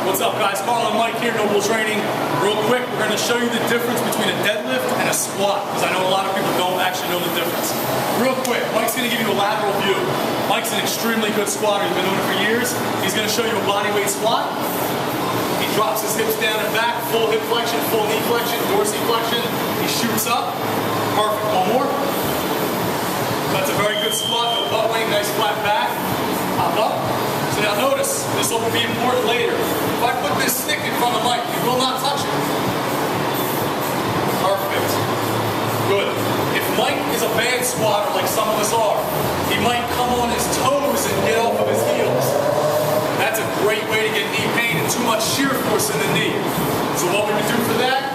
What's up, guys? Carl and Mike here, Noble Training. Real quick, we're going to show you the difference between a deadlift and a squat, because I know a lot of people don't actually know the difference. Real quick, Mike's going to give you a lateral view. Mike's an extremely good squatter. He's been doing it for years. He's going to show you a body weight squat. He drops his hips down and back, full hip flexion, full knee flexion, dorsiflexion. He shoots up. Perfect. One more. That's a very good squat. No butt wing, nice flat back. Hop up. So now notice, this will be important later. If I put this stick in front of Mike, he will not touch it. Perfect. Good. If Mike is a bad squatter, like some of us are, he might come on his toes and get off of his heels. That's a great way to get knee pain and too much shear force in the knee. So what we can do for that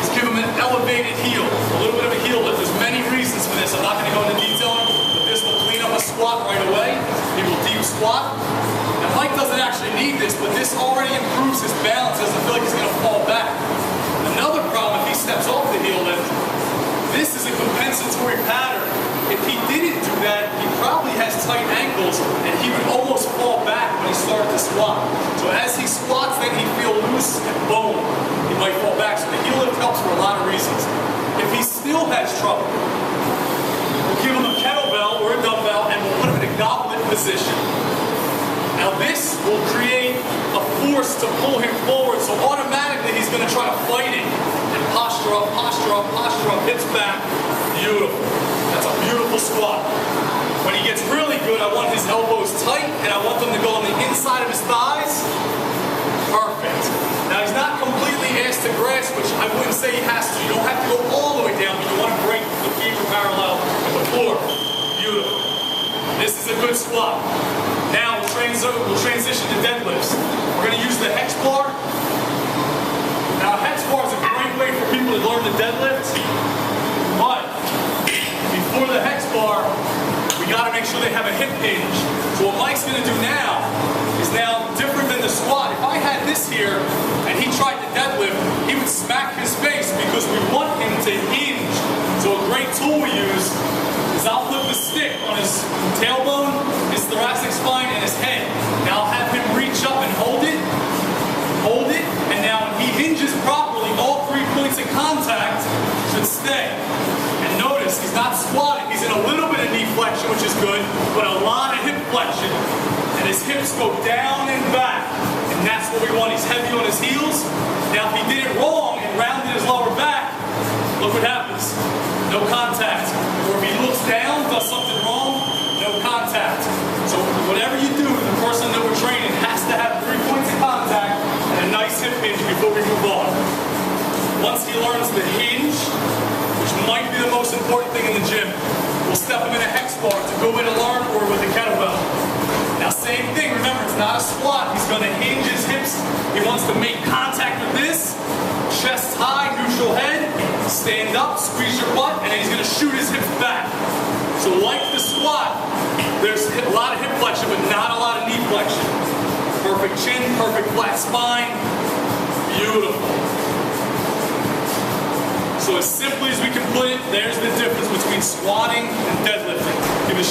is give him an elevated heel, a little bit of a heel lift. There's many reasons for this. I'm not going to go into detail, but this will clean up a squat right away. He will deep squat. Now Mike doesn't actually need this, but this already improves his balance. He doesn't feel like he's going to fall back. Another problem, if he steps off the heel lift, this is a compensatory pattern. If he didn't do that, he probably has tight ankles and he would almost fall back when he started to squat. So as he squats, then he'd feel loose and bone. He might fall back. So the heel lift helps for a lot of reasons. If he still has trouble, we'll give him a kettlebell or a dumbbell and we'll put him in a goblet position. Now this will create a force to pull him forward, so automatically he's going to try to fight it. And posture up, posture up, posture up, hips back. Beautiful. That's a beautiful squat. When he gets really good, I want his elbows tight and I want them to go on the inside of his thighs. Perfect. Now he's not completely ass to grass, which I wouldn't say he has to. You don't have to go all the way down, but you want to break the femur parallel with the floor. Beautiful. This is a good squat. Now we'll transition to deadlifts. We're going to use the hex bar. Now a hex bar is a great way for people to learn the deadlift, but before the hex bar, we got to make sure they have a hip hinge. So what Mike's going to do now is different than the squat. If I had this here and he tried to deadlift, he would smack his face because we want him to hinge. So a great tool we use is I'll flip the stick on his tailbone, his thoracic spine, and his head. Now I'll have him reach up and hold it, and now when he hinges properly, all 3 points of contact should stay. And notice, he's not squatting, he's in a little bit of knee flexion, which is good, but a lot of hip flexion. And his hips go down and back, and that's what we want. He's heavy on his heels. Now if he did it wrong and rounded his lower back, look what happens. No contact. Or if he looks down, does something wrong, no contact. So whatever you do, the person that we're training has to have 3 points of contact and a nice hip hinge before we move on. Once he learns the hinge, which might be the most important thing in the gym, we'll step him in a hex bar. It's a good way to learn, or with a kettlebell. Now same thing, remember it's not a squat. He's going to hinge his hips. He wants to make contact with this. Chest high, neutral head. Stand up, squeeze your butt, and then he's going to shoot his hips back. So like the squat, there's a lot of hip flexion, but not a lot of knee flexion. Perfect chin, perfect flat spine. Beautiful. So as simply as we can put it, there's the difference between squatting and deadlifting. Give it a shot.